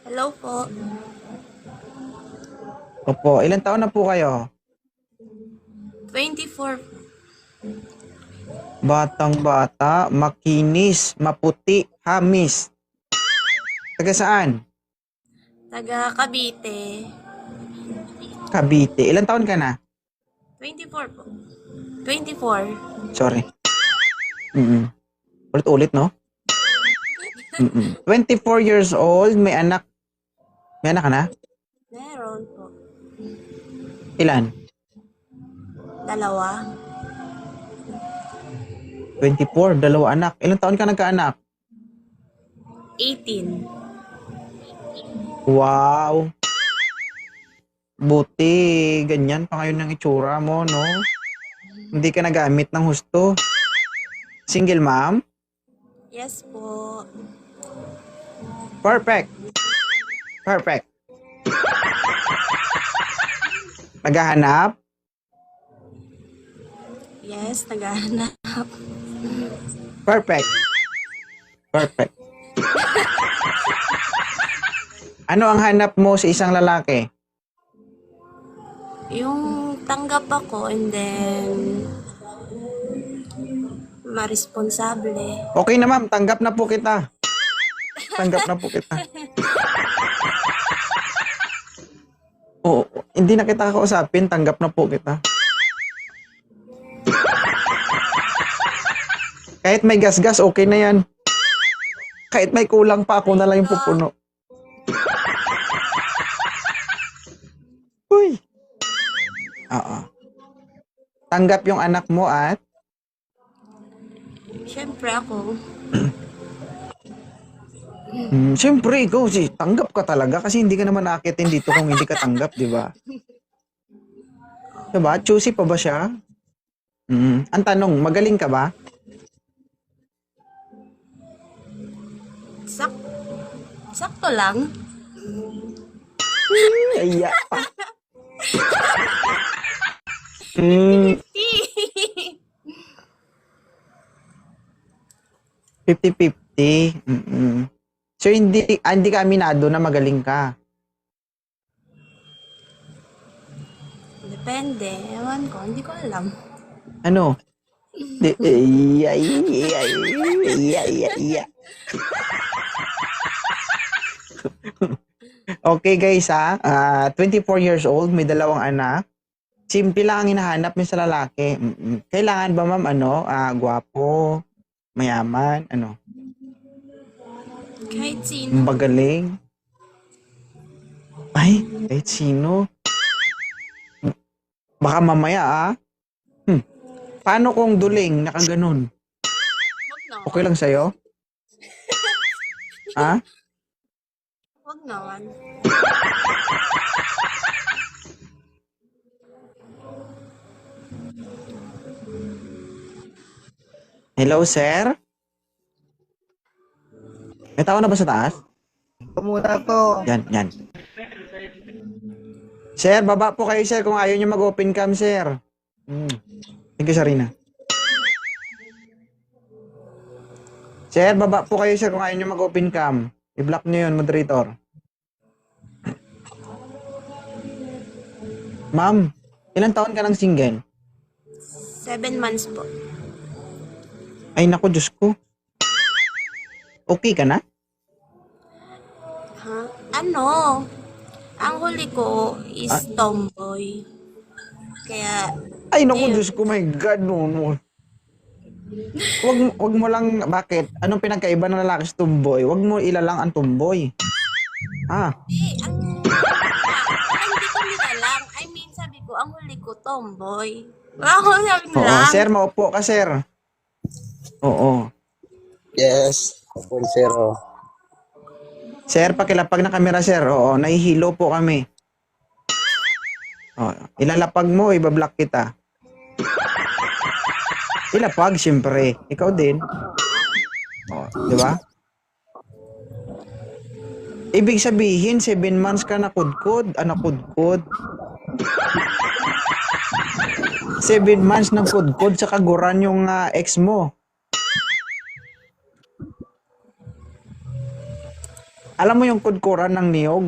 Hello po. Opo, ilang taon na po kayo? 24. Batang-bata, makinis, maputi, hamis. Taga saan? Taga Cavite. Cavite. Ilang taon ka na? 24 po. 24. Sorry. Ulit-ulit, no? 24 years old, may anak. May anak ka na? Meron po. Ilan? 2. 24, dalawa anak. Ilang taon ka nagkaanak? 18. Wow. Buti, ganyan pa ngayon ng itsura mo, no? Hindi ka nagamit ng husto. Single mom? Yes po. Perfect. Perfect. Naghahanap? Yes, naghahanap. Perfect. Perfect. Ano ang hanap mo sa isang lalaki? Yung tanggap ako and then maresponsable. Okay na ma'am, tanggap na po kita. Tanggap na po kita. Oo, hindi na kita kausapin, tanggap na po kita. Kahit may gasgas, okay na yan. Kahit may kulang pa, ako na lang yung pupuno. Uy. Oo. Tanggap yung anak mo at Siyempre ako. siyempre ikaw tanggap ka talaga kasi hindi ka naman aakitin dito kung hindi ka tanggap, di ba? Diba? Choosy pa ba siya? Ang tanong, magaling ka ba? Sakto lang. Iya pa. 50-50. So, hindi ka aminado na magaling ka. Depende. Ewan ko. Hindi ko alam. Ano? Okay guys ha, 24 years old, may dalawang anak. Simple lang ang hinahanap niya sa lalaki. Kailangan ba ma'am gwapo, mayaman, Kahit sino. magaling? Ay, kahit sino. Baka mamaya paano kung duling, nakaganon? Wag naman. Okay lang sa'yo? Ha? Wag naman. Hello, sir? May tao na ba sa taas? Pumunta po. Yan. Sir, baba po kayo, sir, kung ayaw nyo mag-open cam, sir. Thank you, Sarina. Sir, baba po kayo, sir, kung ayaw nyo mag-open cam. I-block nyo yun, moderator. Ma'am, ilang taon ka ng single? 7 months po. Ay, naku, Diyos ko. Okay ka na? Ha? Ano? Ang huli ko is tomboy. Kaya, Ay, naku, ayun. Diyos ko, my God, no. Wag mo lang, bakit? Anong pinagkaiba ng lalaki sa tumboy? Wag mo ilalang ang tumboy. Ang hindi ko nilalang. I mean, sabi ko, ang huli ko tomboy. Ako sabi ko Oo, lang. sir, maupo ka, sir. Oo. Yes. 2.0. Sir, pakilapag na kamera, sir. Oo, nahihilo po kami. Ilalapag mo, ibablock kita. Ilapag, siyempre. Ikaw din. Di ba? Ibig sabihin, 7 months ka nakudkod. Nakudkod. 7 months ng kudkod sa kaguran yung ex mo. Alam mo yung kudkuran ng niyog?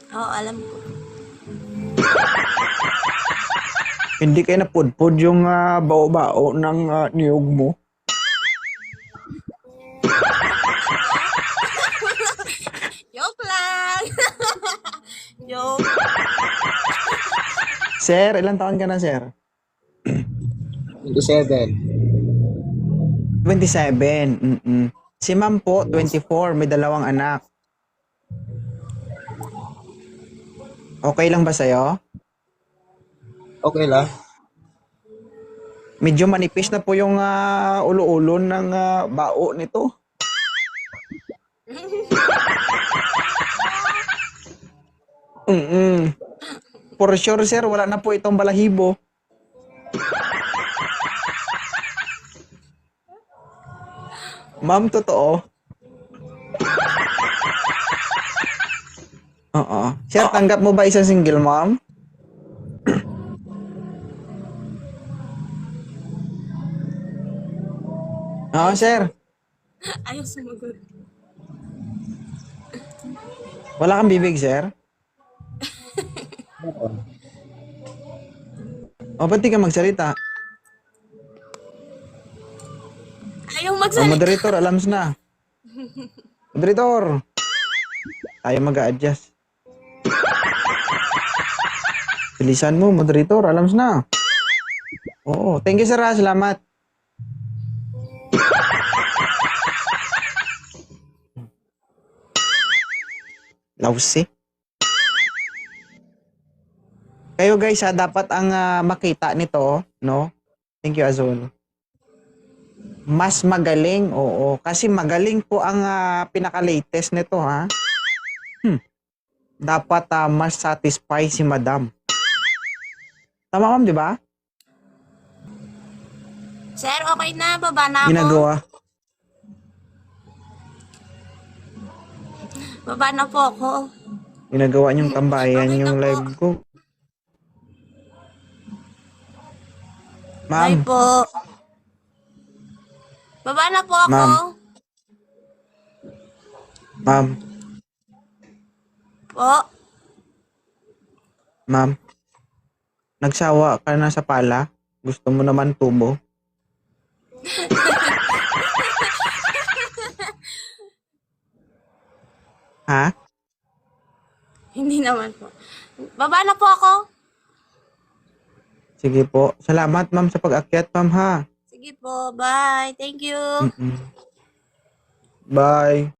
Oo, alam ko. Hindi kayo napudpud yung bao-bao ng niyog mo. Joke lang! Joke. Sir, ilang taon ka na, sir? 27. 27. Si ma'am po, 24. May 2 anak. Okay lang ba sa'yo? Okay lang. Medyo manipis na po yung ulo-ulo ng bao nito. For sure, sir, wala na po itong balahibo. Ma'am, totoo. Oo. Sir, tanggap mo ba isang single mom? Oo, sir. Ayaw sumagot. Wala kang bibig, sir? O, ba't di ka magsalita? Ayaw O, magsalita. moderator, alams na. Moderator. Tayo mag-a-adjust. Bilisan mo, moderator, alams na. Oo, thank you, sir. Salamat. Lousy. Kayo guys, dapat ang makita nito, no? Thank you, Azul. Mas magaling, oo. Kasi magaling po ang pinaka-latest nito, ha? Dapat mas satisfy si madam. Tama, ma'am, di ba? Sir, okay na. Baba na ako. Ginagawa. Baba na po ako. Ginagawa niyong tambayan Okay na yung po. live ko. Bye Ma'am, po. Baba na po ako. Ma'am. ma'am, Po. ma'am. Nagsawa ka na sa pala? Gusto mo naman tubo? Ha? Hindi naman po. Baba na po ako. Sige po. Salamat, ma'am, sa pag-akyat, ma'am, ha? Sige po. Bye. Thank you. Bye.